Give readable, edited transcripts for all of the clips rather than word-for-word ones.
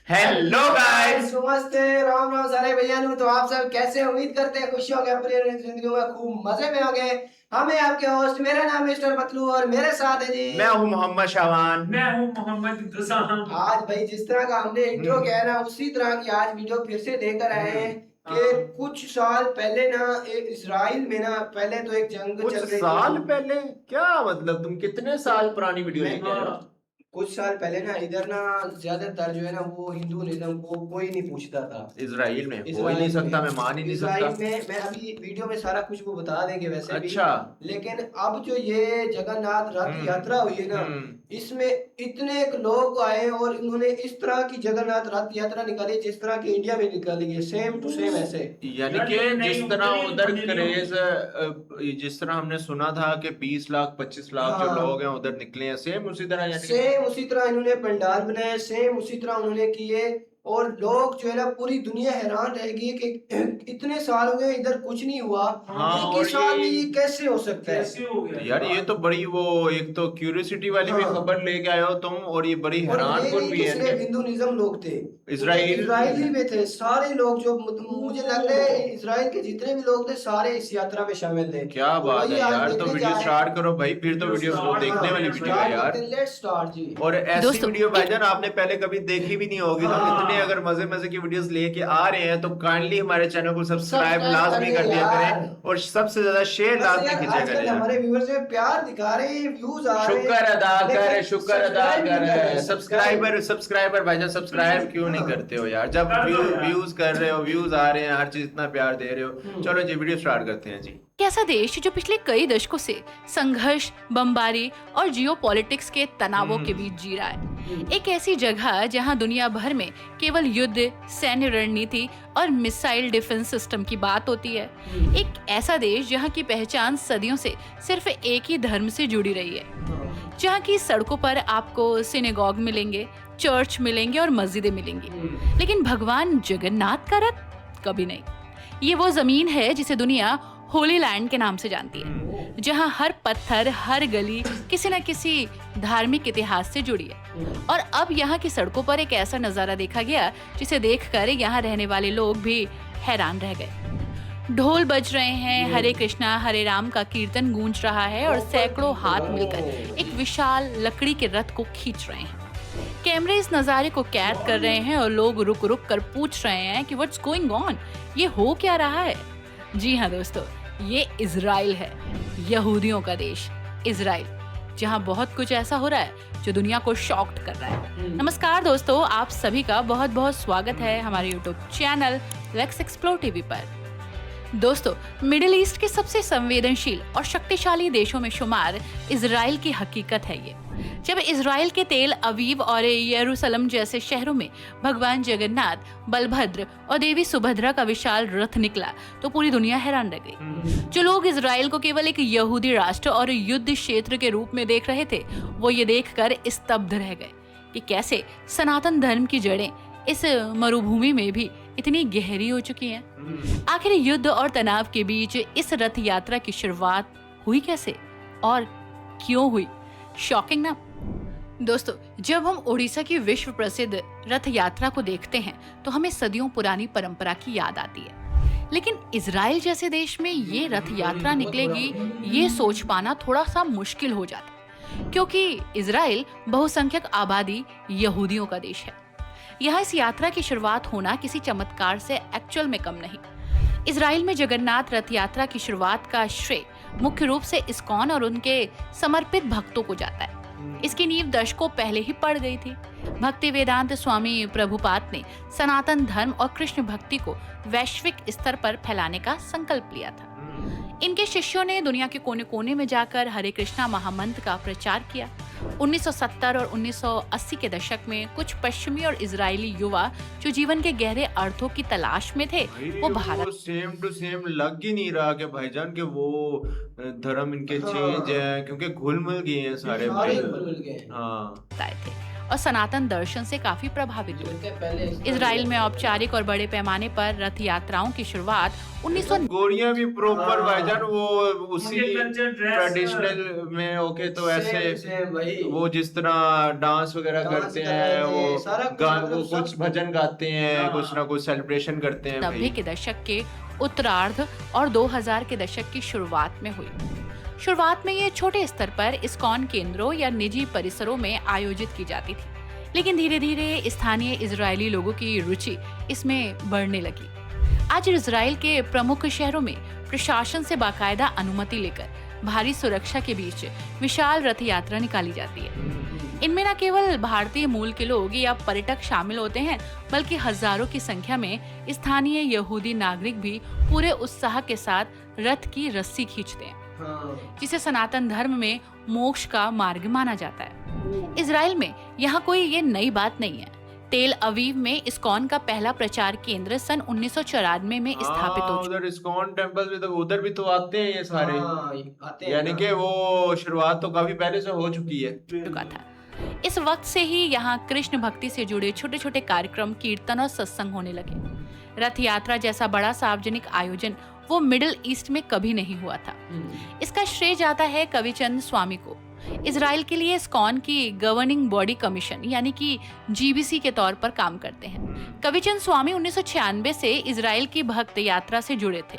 Hello guys. नमस्ते, राम राम सारे भैया नु। तो आप सब कैसे हैं? उम्मीद करते हैं खुश होंगे, अपनी जिंदगी में खूब मजे में होंगे। हमें आपके होस्ट, मेरा नाम मिस्टर पतलू और मेरे साथ है जी। मैं हूं मोहम्मद शाबान। मैं हूं मोहम्मद इंतजाम। आज भाई जिस तरह का हमने इंट्रो किया है ना, उसी तरह की आज वीडियो फिर से लेकर आए हैं कि कुछ साल पहले ना इसराइल में ना पहले तो एक जंग कुछ चल रही साल थी। पहले क्या मतलब, तुम कितने साल पुरानी वीडियो लेके आए हो? कुछ साल पहले ना इधर ना ज्यादातर जो है ना वो हिंदुइज्म को कोई नहीं पूछता था। इजराइल में हो ही इजराइल नहीं सकता, में मैं मान ही नहीं इजराइल सकता। में मैं अभी वीडियो में सारा कुछ वो बता देंगे वैसे भी। अच्छा। लेकिन अब जो ये जगन्नाथ रथ यात्रा हुई है ना, इसमें इतने एक लोग आए और इन्होंने इस तरह की जगन्नाथ रथ यात्रा निकाली जिस तरह की इंडिया में निकाली है, सेम टू सेम ऐसे। यानी कि जिस तरह उधर क्रेज, जिस तरह हमने सुना था कि 20 लाख 25 लाख जो लोग हैं उधर निकले हैं, सेम उसी तरह यानी कि सेम उसी तरह इन्होंने पंडाल बनाए, सेम उसी तरह उन्होंने किए। और लोग जो है ना पूरी दुनिया हैरान रह गई कि इतने साल हो गए इधर कुछ नहीं हुआ, हाँ, एक ही और साल में ये ये कैसे हो सकता है? कैसे हो गया यार ये तो बड़ी वो एक तो क्यूरियोसिटी वाली भी हाँ। खबर लेके आए हो तुम, और ये बड़ी और हैरान ये कुन नहीं भी कि है। सिर्फ हिंदुइज्म लोग थे, इजराइल इजरायली में थे सारे लोग। जो मुझे लग रहा है इजराइल के जितने भी लोग थे सारे इस यात्रा में शामिल थे। क्या तो बात वही है आज यार, तो देखने वीडियो जा रहे स्टार्ट करो भाई, फिर तो वीडियो start देखने हाँ, वाली वीडियो है यार। लेट्स स्टार्ट जी। और ऐसी दोस्तों, वीडियो भाईजान आपने पहले कभी देखी भी नहीं होगी, तो हाँ। इतने अगर मजे मजे की वीडियोस लेके आ रहे हैं तो काइंडली हमारे चैनल को सब्सक्राइब सब्सक्राइब लाजमी कर कर दिया यार। करें, और सबसे ज्यादा शेयर बस लाजमी यार कीजिए आजकल करें यार। हमारे व्यूअर्स में प्यार दिखा रहे हैं, व्यूज आ रहे हैं, शुक्र अदा कर, लेकिन शुक्र अदा सब्सक्राइब नहीं कर रहे। कर। सब्सक्राइबर भाईजान सब्सक्राइब क्यों नहीं करते हो यार? जब कर दो यार। व्यूज कर रहे हो, व्यूज आ रहे हैं, हर चीज इतना प्यार दे रहे हो। चलो जी वीडियो स्टार्ट करते हैं जी। एक ऐसा देश जो पिछले कई दशकों से संघर्ष, बमबारी और जियोपॉलिटिक्स के तनावों के बीच जी रहा है। एक ऐसी जगह जहां दुनिया भर में केवल युद्ध, सैन्य रणनीति और मिसाइल डिफेंस सिस्टम की बात होती है। एक ऐसा देश जहां की पहचान सदियों से सिर्फ एक ही धर्म से जुड़ी रही है, जहां की सड़कों पर आपको सिनेगॉग मिलेंगे, चर्च मिलेंगे और मस्जिदें मिलेंगी, लेकिन भगवान जगन्नाथ का रथ कभी नहीं। ये वो जमीन है जिसे दुनिया होली लैंड के नाम से जानती है, जहां हर पत्थर, हर गली किसी न किसी धार्मिक इतिहास से जुड़ी है। और अब यहाँ की सड़कों पर एक ऐसा नजारा देखा गया जिसे देखकर यहाँ रहने वाले लोग भी हैरान रह गए। ढोल बज रहे हैं, हरे कृष्णा हरे राम का कीर्तन गूंज रहा है और सैकड़ों हाथ मिलकर एक विशाल लकड़ी के रथ को खींच रहे हैं। कैमरे इस नजारे को कैद कर रहे हैं और लोग रुक रुक कर पूछ रहे हैं कि व्हाट्स गोइंग ऑन, ये हो क्या रहा है? जी हाँ दोस्तों, ये इजराइल है, यहूदियों का देश इजराइल, जहाँ बहुत कुछ ऐसा हो रहा है जो दुनिया को शॉक्ड कर रहा है। नमस्कार दोस्तों, आप सभी का बहुत बहुत स्वागत है हमारे YouTube channel let's explore TV पर। दोस्तों, मिडिल ईस्ट के सबसे संवेदनशील और शक्तिशाली देशों में शुमार इजराइल की हकीकत है ये। जब इजराइल के तेल अवीव और यरूशलेम जैसे शहरों में भगवान जगन्नाथ, बलभद्र और देवी सुभद्रा का विशाल रथ निकला तो पूरी दुनिया हैरान रह गई। जो लोग इजराइल को केवल एक यहूदी राष्ट्र और युद्ध क्षेत्र के रूप में देख रहे थे, वो ये देखकर स्तब्ध रह गए कि कैसे सनातन धर्म की जड़ें इस मरुभूमि में भी इतनी गहरी हो चुकी हैं। आखिर युद्ध और तनाव के बीच इस रथ यात्रा की शुरुआत हुई कैसे और क्यों हुई? शॉकिंग ना दोस्तों। जब हम उड़ीसा की विश्व प्रसिद्ध रथ यात्रा को देखते हैं तो हमें सदियों पुरानी परंपरा की याद आती है, लेकिन इजराइल जैसे देश में ये रथ यात्रा निकलेगी ये सोच पाना थोड़ा सा मुश्किल हो जाता है, क्योंकि इजराइल बहुसंख्यक आबादी यहूदियों का देश है। यहाँ इस यात्रा की शुरुआत होना किसी चमत्कार से एक्चुअल में कम नहीं। इजराइल में जगन्नाथ रथ यात्रा की शुरुआत का श्रेय मुख्य रूप से इस्कॉन और उनके समर्पित भक्तों को जाता है। इसकी नींव दशकों पहले ही पड़ गई थी। भक्ति वेदांत स्वामी प्रभुपाद ने सनातन धर्म और कृष्ण भक्ति को वैश्विक स्तर पर फैलाने का संकल्प लिया था। इनके शिष्यों ने दुनिया के कोने कोने में जाकर हरे कृष्णा महामंत्र का प्रचार किया। 1970 और 1980 के दशक में कुछ पश्चिमी और इजरायली युवा जो जीवन के गहरे अर्थों की तलाश में थे, वो भारत सेम टू सेम लग ही नहीं रहा कि भाईजान के वो धर्म इनके चेंज है, क्योंकि घुल मिल गए हैं सारे भाई। घुल मिल गए। हाँ, आए थे और सनातन दर्शन से काफी प्रभावित हुए। बोलते हैं पहले इजराइल में औपचारिक और बड़े पैमाने पर रथ यात्राओं की शुरुआत 1900 गोरियां भी प्रॉपर हाँ। भाईजान वो उसी उनके culture dress, ट्रेडिशनल में होके तो ऐसे सेम वही वो जिस तरह डांस वगैरह डांस करते कर रहे हैं, थे, वो सारा कुछ मतलब वो कुछ सब- भजन गाते हैं, हाँ। कुछ ना कुछ सेलिब्रेशन करते हैं 90 भाई। के दशक के उत्तरार्ध और 2000 के दशक की शुरुआत में हुई। शुरुआत में ये छोटे स्तर पर इस्कॉन केंद्रों या निजी परिसरों में आयोजित की जाती थी, लेकिन धीरे धीरे स्थानीय इजरायली लोगों की रुचि इसमें बढ़ने लगी। आज इजराइल के प्रमुख शहरों में प्रशासन से बाकायदा अनुमति लेकर भारी सुरक्षा के बीच विशाल रथ यात्रा निकाली जाती है। इनमें न केवल भारतीय मूल के लोग या पर्यटक शामिल होते हैं, बल्कि हजारों की संख्या में स्थानीय यहूदी नागरिक भी पूरे उत्साह के साथ रथ की रस्सी खींचते हैं, हाँ। जिसे सनातन धर्म में मोक्ष का मार्ग माना जाता है। इजराइल में यहाँ कोई ये नई बात नहीं है। तेल अवीव में इस्कॉन का पहला प्रचार केंद्र सन 1994 में स्थापित हो चुका उधर इस्कॉन टेम्पल भी तो उधर भी तो आते हैं ये सारे, हाँ, आते हैं यानी ना। कि वो शुरुआत तो काफी पहले से हो चुकी है। था। इस वक्त से ही यहाँ कृष्ण भक्ति से जुड़े छोटे छोटे कार्यक्रम, कीर्तन और सत्संग होने लगे। रथ यात्रा जैसा बड़ा सार्वजनिक आयोजन वो मिडिल ईस्ट में कभी नहीं हुआ था। इसका श्रेय जाता है कविचंद स्वामी को। इजराइल के लिए इस्कॉन की गवर्निंग बॉडी कमीशन यानी कि जीबीसी के तौर पर काम करते हैं। कविचंद स्वामी 1996 से इजराइल की भक्त यात्रा से जुड़े थे।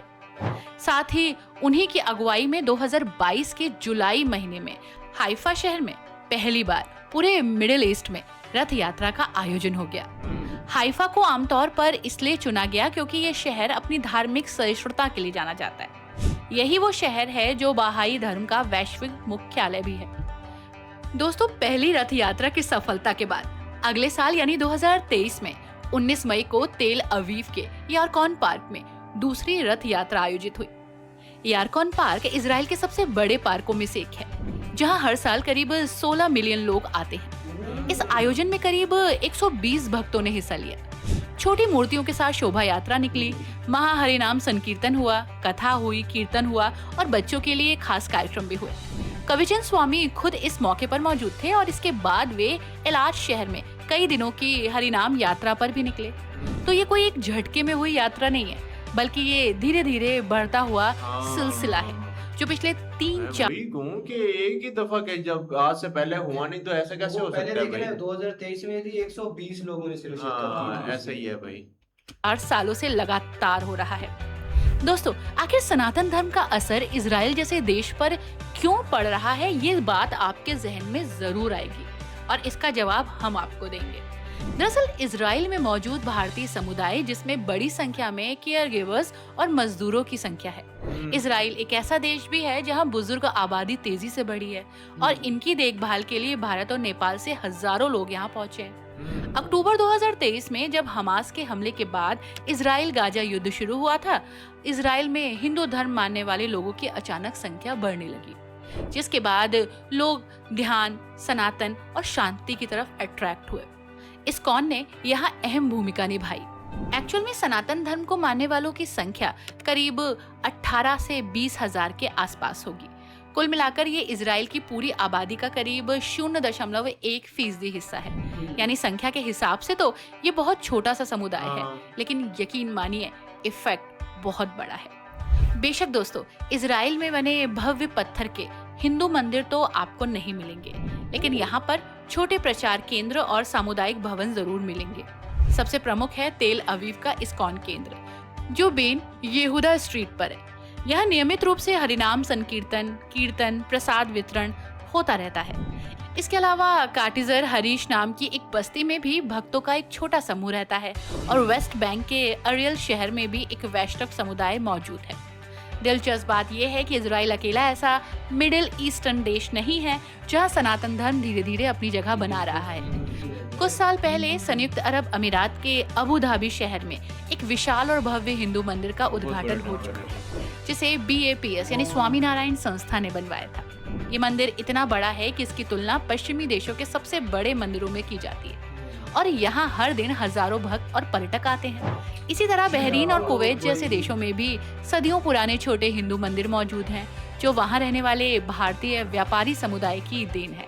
साथ ही उन्हीं की अगुवाई में 2022 के जुलाई महीने में हाइफा शहर में पहली बार पूरे मिडिल ईस्ट में रथ यात्रा का आयोजन हो गया। हाइफा को आमतौर पर इसलिए चुना गया क्योंकि ये शहर अपनी धार्मिक सहिष्णुता के लिए जाना जाता है। यही वो शहर है जो बहाई धर्म का वैश्विक मुख्यालय भी है। दोस्तों, पहली रथ यात्रा की सफलता के बाद अगले साल यानी 2023 में 19 मई को तेल अवीव के यारकॉन पार्क में दूसरी रथ यात्रा आयोजित हुई। यारकॉन पार्क इजराइल के सबसे बड़े पार्कों में से एक है, जहां हर साल करीब 16 मिलियन लोग आते हैं। इस आयोजन में करीब 120 भक्तों ने हिस्सा लिया। छोटी मूर्तियों के साथ शोभा यात्रा निकली, महाहरिनाम संकीर्तन हुआ, कथा हुई, कीर्तन हुआ और बच्चों के लिए खास कार्यक्रम भी हुए। कविचंद स्वामी खुद इस मौके पर मौजूद थे और इसके बाद वे इलाज शहर में कई दिनों की हरिनाम यात्रा पर भी निकले। तो ये कोई एक झटके में हुई यात्रा नहीं है, बल्कि ये धीरे धीरे बढ़ता हुआ सिलसिला है जो पिछले 3-4 वही कहूँ कि एक ही दफा के जब आज से पहले हुआ नहीं तो ऐसा कैसे हो पहले सकता है देखे ना भाई? 2023 में थी 120 लोगों ने सिर्फ हाँ, ऐसा ही है भाई। 8 सालों से लगातार हो रहा है। दोस्तों, आखिर सनातन धर्म का असर इजराइल जैसे देश पर क्यों पड़ रहा है, ये बात आपके जहन में जरूर आएगी और इसका जवाब हम आपको देंगे। दरअसल इजराइल में मौजूद भारतीय समुदाय, जिसमें बड़ी संख्या में केयर गिवर्स और मजदूरों की संख्या है। इजराइल एक ऐसा देश भी है जहां बुजुर्ग आबादी तेजी से बढ़ी है और इनकी देखभाल के लिए भारत और नेपाल से हजारों लोग यहाँ पहुंचे हैं। अक्टूबर 2023 में जब हमास के हमले के बाद इजराइल गाजा युद्ध शुरू हुआ था, इजराइल में हिंदू धर्म मानने वाले लोगों की अचानक संख्या बढ़ने लगी, जिसके बाद लोग ध्यान, सनातन और शांति की तरफ अट्रैक्ट हुए। इस्कॉन ने यहाँ अहम भूमिका निभाई। एक्चुअल में सनातन धर्म को मानने वालों की संख्या करीब 18 से 20 हजार के आसपास होगी। कुल मिलाकर ये इजराइल की पूरी आबादी का करीब 0.1% हिस्सा है। यानी संख्या के हिसाब से तो ये बहुत छोटा सा समुदाय है, लेकिन यकीन मानिए इफेक्ट बहुत बड़ा है। बेशक दोस्तों, इजराइल में बने भव्य पत्थर के हिंदू मंदिर तो आपको नहीं मिलेंगे, लेकिन यहाँ पर छोटे प्रचार केंद्र और सामुदायिक भवन जरूर मिलेंगे। सबसे प्रमुख है तेल अवीव का इस्कॉन केंद्र, जो बेन येहूदा स्ट्रीट पर है। यहाँ नियमित रूप से हरिनाम संकीर्तन, कीर्तन, प्रसाद वितरण होता रहता है। इसके अलावा काटिजर हरीश नाम की एक बस्ती में भी भक्तों का एक छोटा समूह रहता है और वेस्ट बैंक के अरियल शहर में भी एक वैष्णव समुदाय मौजूद है। दिलचस्प बात यह है कि इजराइल अकेला ऐसा मिडिल ईस्टर्न देश नहीं है जहां सनातन धर्म धीरे धीरे अपनी जगह बना रहा है। कुछ साल पहले संयुक्त अरब अमीरात के अबू धाबी शहर में एक विशाल और भव्य हिंदू मंदिर का उद्घाटन हो चुका है, जिसे BAPS यानी स्वामीनारायण संस्था ने बनवाया था। ये मंदिर इतना बड़ा है कि इसकी तुलना पश्चिमी देशों के सबसे बड़े मंदिरों में की जाती है और यहाँ हर दिन हजारों भक्त और पर्यटक आते हैं। इसी तरह बहरीन और कुवैत जैसे देशों में भी सदियों पुराने छोटे हिंदू मंदिर मौजूद हैं, जो वहाँ रहने वाले भारतीय व्यापारी समुदाय की देन है।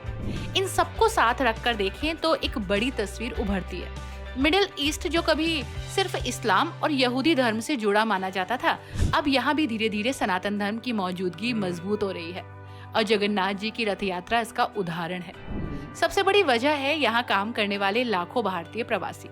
इन सबको साथ रखकर देखें तो एक बड़ी तस्वीर उभरती है। मिडिल ईस्ट जो कभी सिर्फ इस्लाम और यहूदी धर्म से जुड़ा माना जाता था, अब यहाँ भी धीरे धीरे सनातन धर्म की मौजूदगी मजबूत हो रही है और जगन्नाथ जी की रथ यात्रा इसका उदाहरण है। सबसे बड़ी वजह है यहाँ काम करने वाले लाखों भारतीय प्रवासी।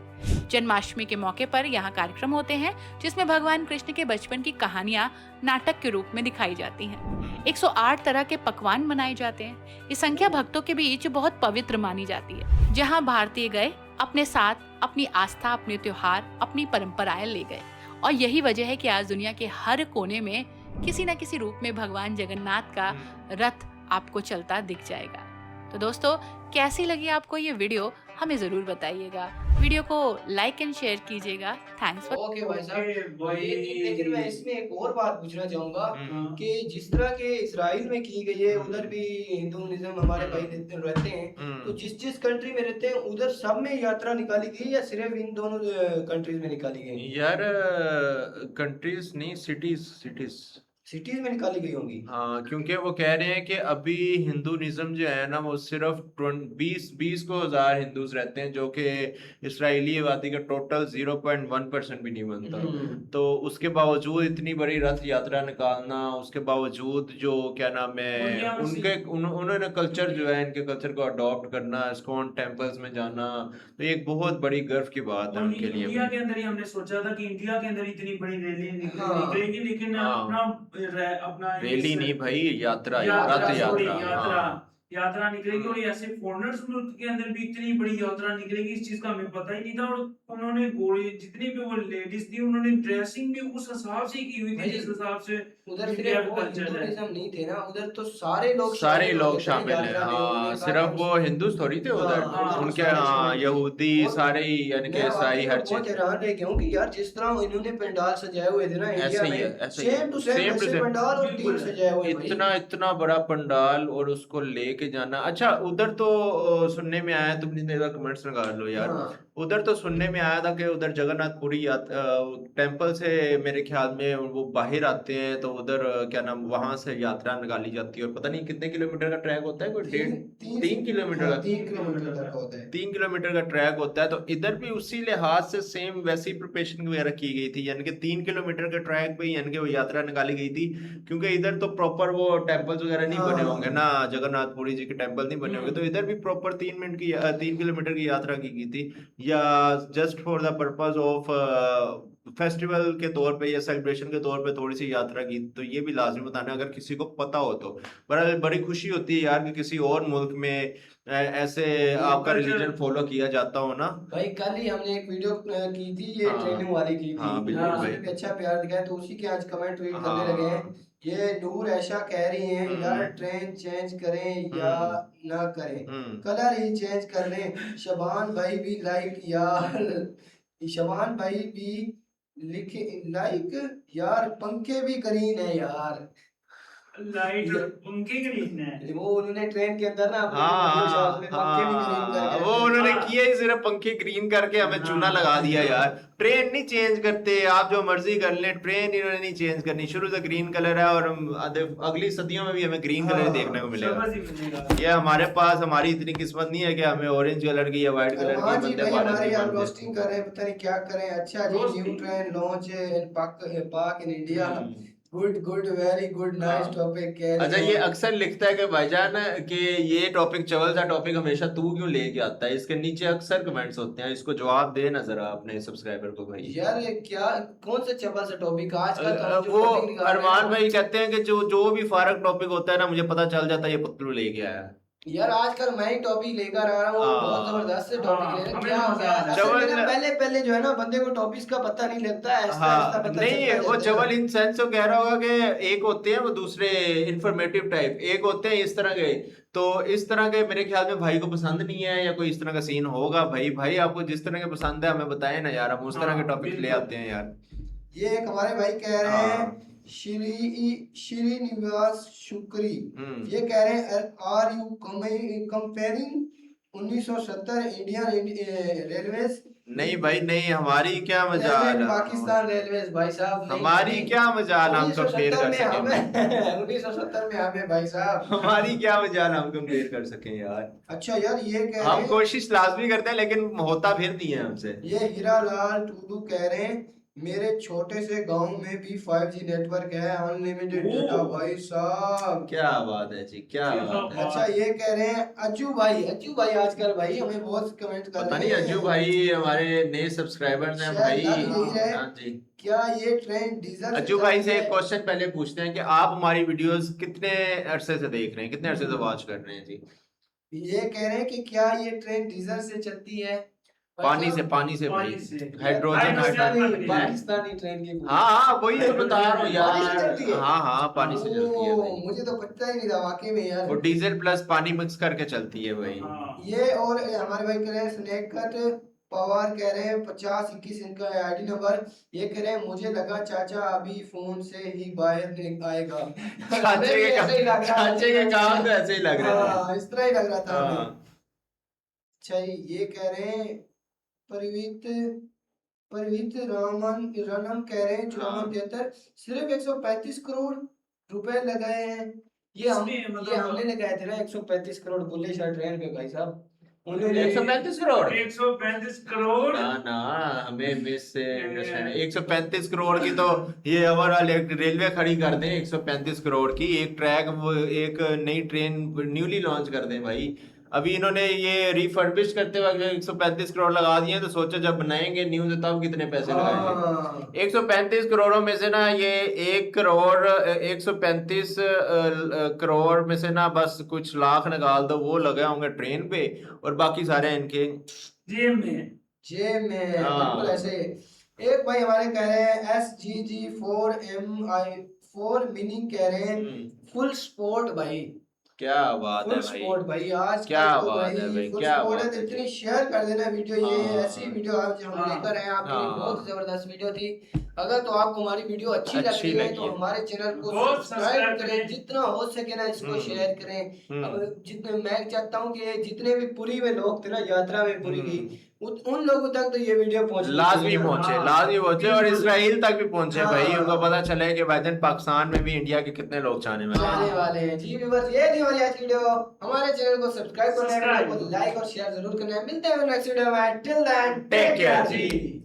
जन्माष्टमी के मौके पर यहाँ कार्यक्रम होते हैं जिसमें भगवान कृष्ण के बचपन की कहानियां नाटक के रूप में दिखाई जाती हैं। 108 तरह के पकवान बनाए जाते हैं। ये संख्या भक्तों के बीच बहुत पवित्र मानी जाती है। जहाँ भारतीय गए अपने साथ अपनी आस्था, अपने त्योहार, अपनी परंपराएं ले गए और यही वजह है कि आज दुनिया के हर कोने में किसी न किसी रूप में भगवान जगन्नाथ का रथ आपको चलता दिख जाएगा। तो दोस्तों, कैसी लगी आपको ये वीडियो हमें जरूर बताइएगा। वीडियो को लाइक एंड शेयर कीजिएगा। Thanks for. ओके भाई साहब, भाई। लेकिन मैं इसमें एक और बात पूछना चाहूंगा कि जिस तरह के इसराइल में की गई है, उधर भी हिंदुइज्म हमारे भाई रहते हैं, तो जिस जिस कंट्री में रहते हैं उधर सब में यात्रा निकाली गई या सिर्फ इन दोनों कंट्रीज में निकाली गई? यार कंट्रीज नहीं, सिटीज सिटीज में निकाली गई होंगी। हाँ, क्योंकि वो कह रहे हैं कि अभी हिंदुइज्म जो है ना वो सिर्फ 20 को हजार हिंदूज रहते हैं, जो कि इसराइली आबादी का टोटल 0.1% भी नहीं बनता। तो उसके बावजूद इतनी बड़ी रथ यात्रा निकालना, उसके बावजूद जो क्या नाम है उन्होंने कल्चर जो है, इनके कल्चर को अडॉप्ट करना, इस्कॉन टेम्पल्स में जाना, तो ये एक बहुत बड़ी गर्व की बात है उनके लिए। इंडिया के अंदर ही हमने सोचा था कि इंडिया के अंदर इतनी बड़ी रैली निकलेगी, लेकिन अपना रैली नहीं भाई, यात्रा यात्रा निकलेगी और ऐसे फॉरेनर्स मुल्क के अंदर भी इतनी बड़ी यात्रा निकलेगी, इस चीज का हमें पता ही नहीं था। और उन्होंने जितनी भी वो लेडीज थी उन्होंने ड्रेसिंग भी उस हिसाब से की हुई थी जिस हिसाब से उधर सिर्फ वो हिंदुइज्म नहीं थे ना, उधर तो सारे लोग शामिल है। हाँ, सिर्फ वो हिंदूज थोड़ी थे उधर, उनके यहूदी सारे ही, यानी कि ईसाई, हर चीज। बहुत हैरान रह गया हूं कि यार जिस तरह इन्होंने पंडाल सजाए हुए थे ना इंडिया में, सेम टू सेम पंडाल और टीम सजाए हुए। इतना बड़ा पंडाल और उसको लेके जाना। अच्छा, उधर तो सुनने में आया, तुमने कमेंट्स निकाल लो यार, उधर तो सुनने में आया था कि उधर जगन्नाथपुरी टेम्पल से मेरे ख्याल में वो बाहर आते हैं, तो उधर क्या नाम, वहां से यात्रा निकाली जाती है और पता नहीं कितने किलोमीटर का ट्रैक होता है, कोई 3 किलोमीटर का 3 किलोमीटर तक होता है। 3 किलोमीटर का ट्रैक होता है। तो इधर भी उसी लिहाज से सेम वैसी प्रिपरेशन वगैरह की गई थी, यानी कि 3 किलोमीटर के ट्रैक पे यानी कि वो यात्रा निकाली गई थी, क्योंकि इधर तो प्रॉपर वो टेम्पल्स वगैरह नहीं बने होंगे ना, जगन्नाथपुरी जी के टेम्पल नहीं बने होंगे, तो इधर भी प्रॉपर 3 किलोमीटर की यात्रा की गई थी, या just for the purpose of festival के तौर पे या सेलिब्रेशन के तौर पे थोड़ी सी यात्रा की। तो ये भी लाजमी बताना अगर किसी को पता हो तो। बड़ी खुशी होती है यार कि किसी और मुल्क में ऐसे आपका रिलीजन फॉलो किया जाता हो ना भाई। कल ही हमने एक वीडियो की थी, ये ट्रेनिंग वाली की थी। हाँ, बिल्कुल भाई, अच्छा प्यार दिखाया, तो उसी के आज कमेंट रीड करने लगे हैं। ये नूर ऐशा कह रही हैं, यार ट्रेन चेंज करें या ना करें, कलर ही चेंज कर लें। शबान भाई भी लाइक यार, शबान भाई भी लिखे लाइक यार, पंखे भी ग्रीन है यार, लाइट पंखे ग्रीन है। वो उन्होंने ट्रेन के अंदर ना पंखे भी ग्रीन करके, वो उन्होंने किया ही सिर्फ पंखे ग्रीन करके हमें चूना लगा दिया यार। ट्रेन नहीं चेंज करते, आप जो मर्जी कर लें, ट्रेन इन्होंने नहीं चेंज करनी। शुरू से ग्रीन कलर है और अगली सदियों में भी हमें ग्रीन कलर देखने को मिलेगा। ये हमारे पास, हमारी इतनी किस्मत नहीं है कि हमें ऑरेंज कलर की या व्हाइट कलर की बंदे भारत रोस्टिंग कर रहे हैं, पता नहीं क्या करें। अच्छा जी, न्यू ट्रेन लॉन्च इन पाक in India, good very good, nice topic. अच्छा, ये अक्सर लिखता है कि भाईजान कि ये टॉपिक चवल सा टॉपिक हमेशा तू क्यों लेके आता है, इसके नीचे अक्सर कमेंट्स होते हैं, इसको जवाब दे ना जरा अपने सब्सक्राइबर को भाई। यार क्या, कौन सा चवल सा टॉपिक आज का? वो अरमान भाई कहते हैं कि जो भी फारक टॉपिक होता है ना, मुझे पता चल जाता है ये पतलू लेके आया। यार आजकल मैं ही टॉपिक लेकर आ रहा हूँ, बहुत जबरदस्त से टॉपिक ले रहा हूँ। क्या हो गया, पहले जो है ना बंदे को टॉपिक्स का पता नहीं लगता है। नहीं, वो जवल इन सेंस तो कह रहा होगा कि एक होते हैं वो दूसरे इंफॉर्मेटिव टाइप, एक होते हैं इस तरह के। तो इस तरह के मेरे ख्याल में भाई को पसंद नहीं है, या कोई इस तरह का सीन होगा। भाई आपको जिस तरह के पसंद है हमें बताएं ना यार, हम उस तरह के टॉपिक ले आते हैं यार। ये एक हमारे भाई कह रहे हैं, श्रीनिवास शुक्री, ये कह रहे हैं, are you comparing 1970 Indian railway नहीं भाई नहीं, हमारी क्या मजाल। पाकिस्तान रेलवेज भाई साहब, नहीं, हमारी नहीं। क्या मजाल हम कंपेयर 1970 कर में सकें। हमें 1970 में हमें भाई साहब। हमारी क्या मजाल हम कंपेयर कर सकें यार। अच्छा यार, ये कह रहे हम हैं, कोशिश लाजमी करते हैं लेकिन होता फिर नहीं है हमसे। ये हीरा लाल टूडू कह रहे हैं, मेरे छोटे से गांव में भी 5G नेटवर्क है, अनलिमिटेड डेटा भाई साहब। क्या बात है जी, क्या क्या बात है। अच्छा ये कह रहे हैं अज्जू भाई आजकल भाई हमें बहुत कमेंट कर पता रहे नहीं हैं। अज्जू भाई हमारे नए सब्सक्राइबर्स हैं शायद भाई। लग यही है। हाँ जी। क्या ये ट्रेन डीजल से अज्जू भाई चलती से एक है? क्वेश्चन पहले पूछते हैं कि आप हमारी वीडियोस कितने अरसे से देख रहे हैं, कितने अरसे से वॉच कर रहे हैं जी। ये कह रहे हैं कि क्या ये ट्रेन डीजल से चलती है? पानी मतलब से, पानी से भाई, पानी से। Hydrogen hydrogen hydrogen. Pakistani train की। हाँ हाँ वही तो बता रहा हूँ पानी से यार। चलती है? हाँ हाँ पानी से चलती है ओ, भाई। मुझे तो पता ही नहीं था वाकई में यार। वो डीजल प्लस पानी मिक्स करके चलती है भाई। हाँ। ये और हमारे भाई कह रहे हैं स्नैक कट पवार कह रहे हैं 50-21 इनका आईडी नंबर। ये कह रहे हैं मुझे लगा चाचा अभी फोन से ही बाहर आएगा। हमें भी ऐसे ही लग रहा है। चाचे के काम तो ऐसे ही लग रहे थे। हाँ, इस तरह ही लग रहा था हमें। हाँ। अच्छा ये कह रहे हैं परवीत परवीत रनम कह रहे हैं हाँ। 5473 सिर्फ 135 करोड़ रुपए लगाए हैं। ये इसमें मतलब- हमने लगाए थे ना 135 करोड़ बुल्ले शाह ट्रेन पे भाई साहब। उन्होंने 135 करोड़ 135 करोड़। ना ना, हमें मिस से अंडरस्टैंड। 135 करोड़ की तो ये ओवरऑल एक रेलवे खड़ी कर दें 135 करोड़ की, एक ट्रैक, एक नई ट्रेन न्यूली लॉन्च कर दें भाई। अभी इन्होंने ये रिफर्बिश करते वक्त 135 करोड़ लगा दिए हैं, तो सोचो जब बनाएंगे न्यू तो तब कितने पैसे लगाएंगे। हाँ 135 करोड़ों में से ना ये 1 करोड़ 135 करोड़ में से ना बस कुछ लाख निकाल दो, वो लगे होंगे ट्रेन पे, और बाकी सारे इनके जेब में। जेब में। हाँ। बिल्कुल ऐसे। एक भाई हमारे कह रहे हैं SGG4MI4 मीनिंग कह रहे हैं फुल स्पोर्ट भाई। क्या बात है फुल भाई। स्पोर्ट भाई आज क्या कल तो बात है भाई, फुल क्या स्पोर्ट है बात तो है इतनी जी। शेयर कर देना वीडियो। ये हाँ। ऐसी वीडियो आज हम हाँ। लेकर आए आपके लिए, हाँ। बहुत जबरदस्त वीडियो थी। अगर तो आपको हमारी वीडियो अच्छी लग अच्छी रही है लगी तो है। हमारे चैनल को बहुत सब्सक्राइब सब्सक्राइब करें, करें। जितना हो सके ना इसको शेयर करें। अब हम्म। जितने मैं चाहता हूँ कि जितने भी पुरी में लोग थे ना, यात्रा में पुरी की, उन लोगों तक तो ये वीडियो पहुंचनी लाजमी चाहिए ना। पहुंचे, हाँ। लाजमी पहुंचे, और बिल्कुल। इसराइल तक भी पहुंचे हाँ। भाई, उनको पता चले कि भाईजान पाकिस्तान में भी इंडिया के कितने लोग चाहने वाले हैं। जाने वाले हैं जी। व्यूअर्स ये थी हमारी आज की वीडियो। हमारे चैनल को सब्सक्राइब करना है, वीडियो को सब्सक्राइब। लाइक और शेयर जरूर करना है। मिलते हैं नेक्स्ट वीडियो में। टिल देन Take care जी।